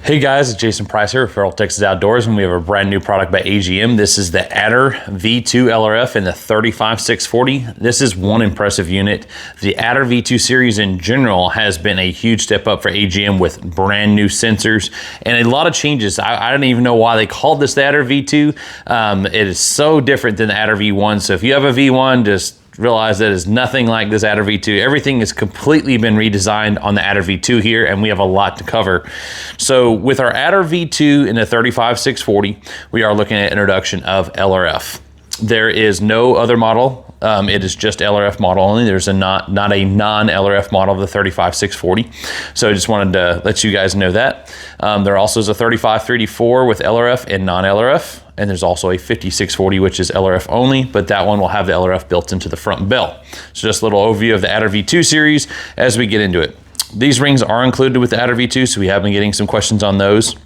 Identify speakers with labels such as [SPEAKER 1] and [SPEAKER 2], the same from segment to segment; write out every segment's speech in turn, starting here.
[SPEAKER 1] Hey guys, it's Jason Price here with Feral Texas Outdoors, and we have a brand new product by AGM. This is the Adder V2 LRF in the 35640. This is one impressive unit. The Adder V2 series in general has been a huge step up for AGM with brand new sensors and a lot of changes. I don't even know why they called this the Adder V2. It is so different than the Adder V1. So if you have a V1, just realize that is nothing like this Adder V2. Everything has completely been redesigned on the Adder V2 here, and we have a lot to cover. So with our Adder V2 in the 35640, we are looking at introduction of LRF. There is no other model. It is just LRF model only. There's not a non-LRF model of the 35640. So I just wanted to let you guys know that. There also is a 35384 with LRF and non-LRF. And there's also a 5640, which is LRF only, but that one will have the LRF built into the front bell. So just a little overview of the Adder V2 series as we get into it. These rings are included with the Adder V2, so we have been getting some questions on those.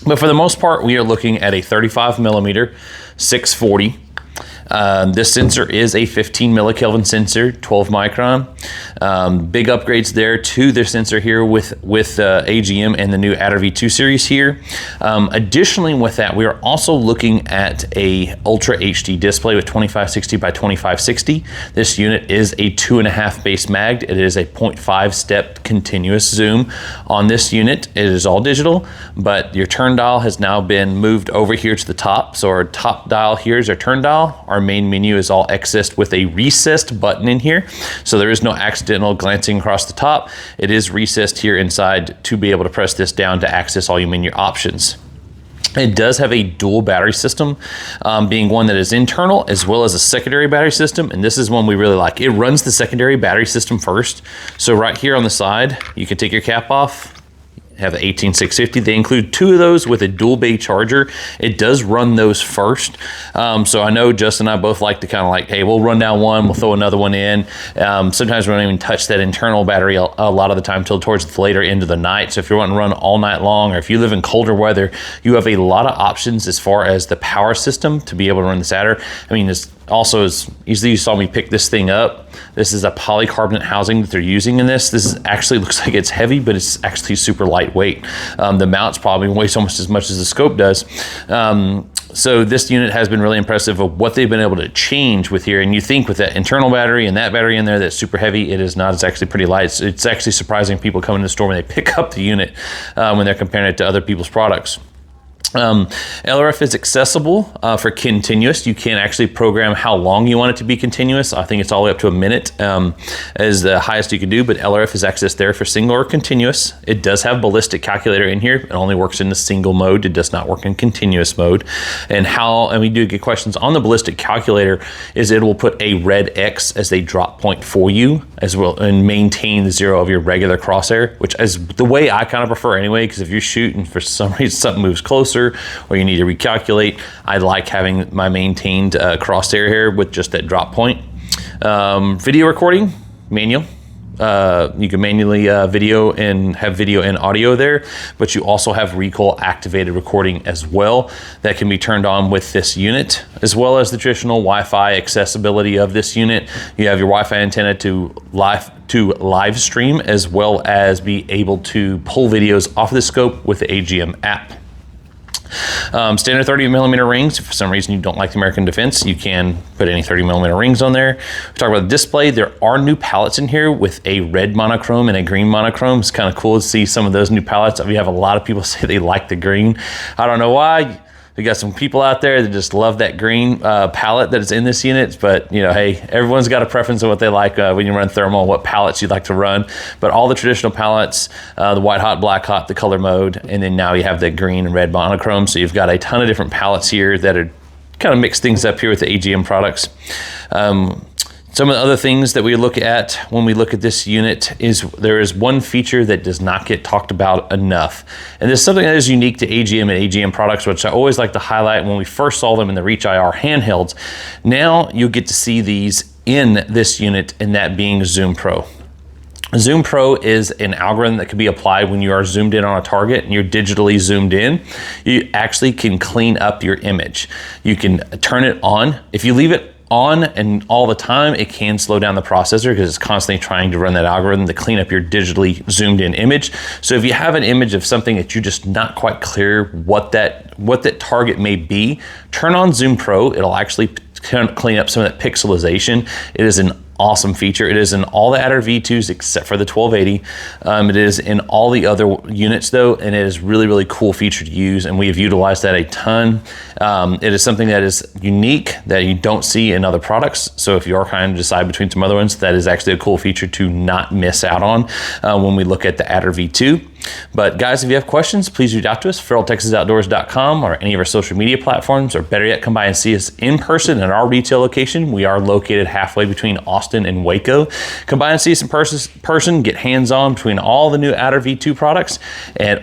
[SPEAKER 1] But for the most part, we are looking at a 35 millimeter 640. This sensor is a 15 millikelvin sensor, 12 micron. Big upgrades there to the sensor here with AGM and the new Adder V2 series here. Additionally with that, we are also looking at a Ultra HD display with 2560 by 2560. This unit is a 2.5 base mag. It is a 0.5 step continuous zoom on this unit. It is all digital, but your turn dial has now been moved over here to the top. So our top dial here is our turn dial. Our main menu is all accessed with a recessed button in here. So there is no accidental glancing across the top. It is recessed here inside to be able to press this down to access all your menu options. It does have a dual battery system, being one that is internal as well as a secondary battery system. And this is one we really like. It runs the secondary battery system first. So right here on the side, you can take your cap off. Have the 18650. They include two of those with a dual bay charger. It does run those first. So I know Justin and I both like to kind of like, hey, we'll run down one, we'll throw another one in. Sometimes we don't even touch that internal battery a lot of the time till towards the later end of the night. So if you're wanting to run all night long, or if you live in colder weather, you have a lot of options as far as the power system to be able to run this Adder. I mean, this also is easily, you saw me pick this thing up. This is a polycarbonate housing that they're using in this. This is actually looks like it's heavy, but it's actually super lightweight. The mount's probably weighs almost as much as the scope does. So this unit has been really impressive of what they've been able to change with here. And you think with that internal battery and that battery in there that's super heavy, it is not. It's actually pretty light. It's actually surprising people come in the store when they pick up the unit when they're comparing it to other people's products. LRF is accessible for continuous. You can actually program how long you want it to be continuous. I think it's all the way up to a minute is the highest you can do, but LRF is accessed there for single or continuous. It does have ballistic calculator in here. It only works in the single mode. It does not work in continuous mode. And we do get questions on the ballistic calculator is it will put a red X as a drop point for you as well and maintain the zero of your regular crosshair, which is the way I kind of prefer anyway, because if you're shooting for some reason something moves closer or you need to recalculate, I like having my maintained crosshair here with just that drop point. Video recording, manual. You can manually video and have video and audio there, but you also have recoil activated recording as well that can be turned on with this unit, as well as the traditional Wi-Fi accessibility of this unit. You have your Wi-Fi antenna to live stream, as well as be able to pull videos off of the scope with the AGM app. Standard 30 millimeter rings. If for some reason you don't like the American Defense, you can put any 30 millimeter rings on there. We talk about the display. There are new palettes in here with a red monochrome and a green monochrome. It's kind of cool to see some of those new palettes. We have a lot of people say they like the green. I don't know why. We got some people out there that just love that green palette that is in this unit, but you know, hey, everyone's got a preference of what they like when you run thermal, what palettes you'd like to run. But all the traditional palettes, the white hot, black hot, the color mode, and then now you have the green and red monochrome. So you've got a ton of different palettes here that are kind of mix things up here with the AGM products. Some of the other things that we look at when we look at this unit is there is one feature that does not get talked about enough. And this is something that is unique to AGM and AGM products, which I always like to highlight when we first saw them in the Reach IR handhelds. Now you'll get to see these in this unit, and that being Zoom Pro. Zoom Pro is an algorithm that can be applied when you are zoomed in on a target and you're digitally zoomed in. You actually can clean up your image. You can turn it on. If you leave it on and all the time, it can slow down the processor because it's constantly trying to run that algorithm to clean up your digitally zoomed in image. So if you have an image of something that you're just not quite clear what that target may be, turn on Zoom Pro. It'll actually clean up some of that pixelization. It is an awesome feature. It is in all the Adder V2s except for the 1280. It is in all the other units though, and it is really, really cool feature to use, and we have utilized that a ton. It is something that is unique that you don't see in other products. So if you are kind of decide between some other ones, that is actually a cool feature to not miss out on when we look at the Adder V2. But guys, if you have questions, please reach out to us, feraltexasoutdoors.com, or any of our social media platforms, or better yet, come by and see us in person at our retail location. We are located halfway between Austin and Waco. Come by and see us in person, get hands-on between all the new Adder V2 products,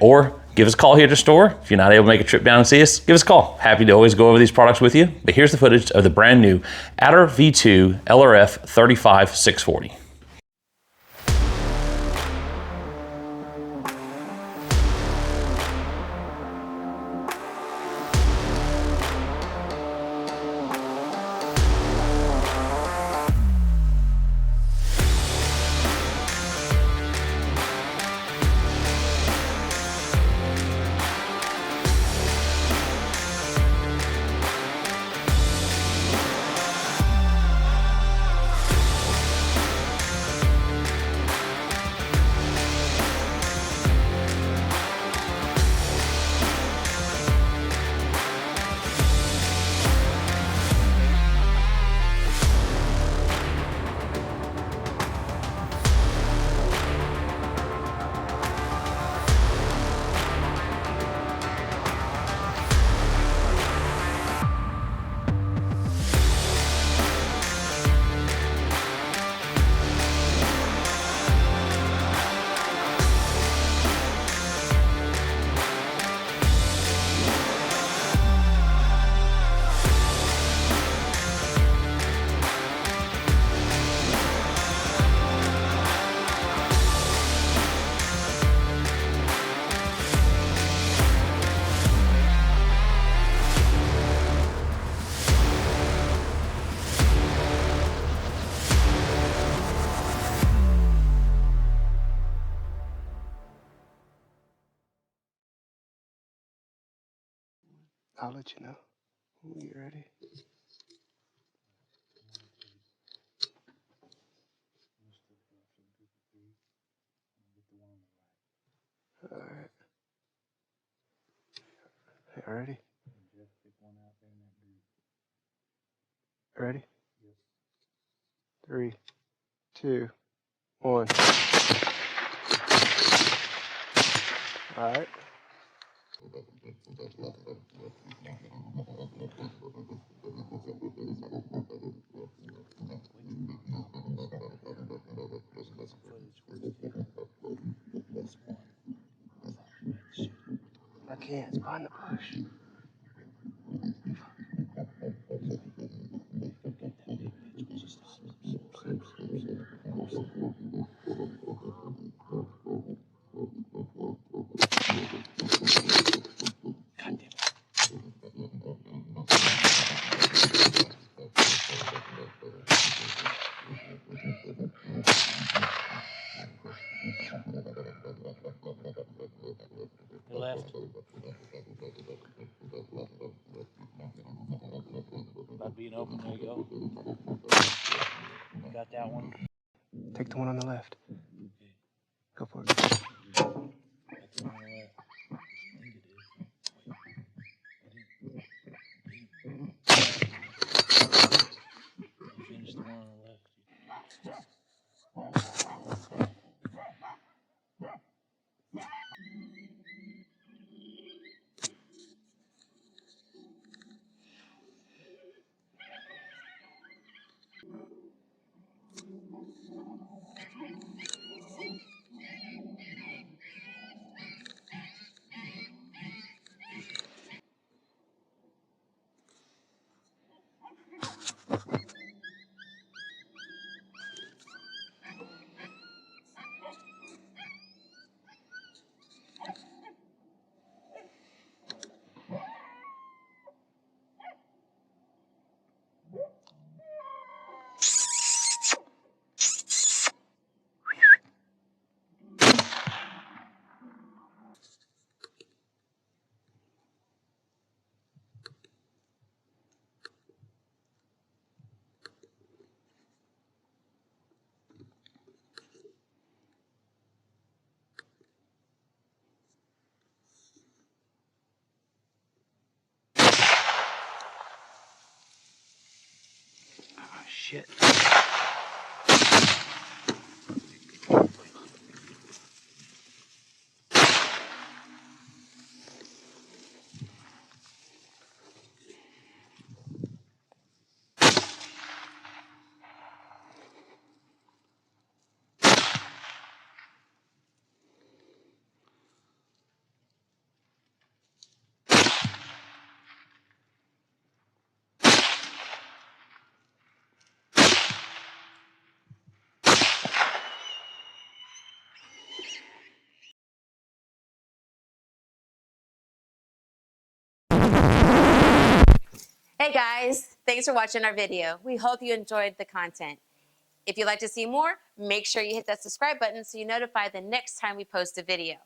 [SPEAKER 1] or give us a call here at the store. If you're not able to make a trip down and see us, give us a call. Happy to always go over these products with you. But here's the footage of the brand new Adder V2 LRF 35640.
[SPEAKER 2] I'll let you know when we get ready. All right. Hey, ready? Ready? 3, 2, 1. All right. I can't. It's behind the bush.
[SPEAKER 1] The left. About being open, there you go. Got that one.
[SPEAKER 2] Take the one on the left.
[SPEAKER 1] Okay.
[SPEAKER 2] Go for it.
[SPEAKER 1] That's the one on the left. I think it is. You finished the one on the left.
[SPEAKER 2] shit.
[SPEAKER 3] Hey guys, thanks for watching our video. We hope you enjoyed the content. If you'd like to see more, make sure you hit that subscribe button so you're notified the next time we post a video.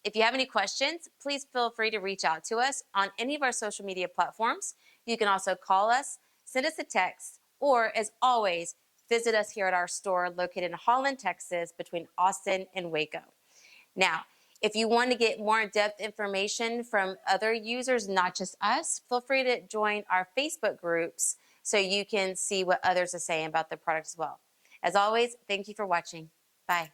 [SPEAKER 3] If you have any questions, please feel free to reach out to us on any of our social media platforms. You can also call us, send us a text, or as always, visit us here at our store located in Holland, Texas, between Austin and Waco. Now, if you want to get more in-depth information from other users, not just us, feel free to join our Facebook groups so you can see what others are saying about the product as well. As always, thank you for watching. Bye.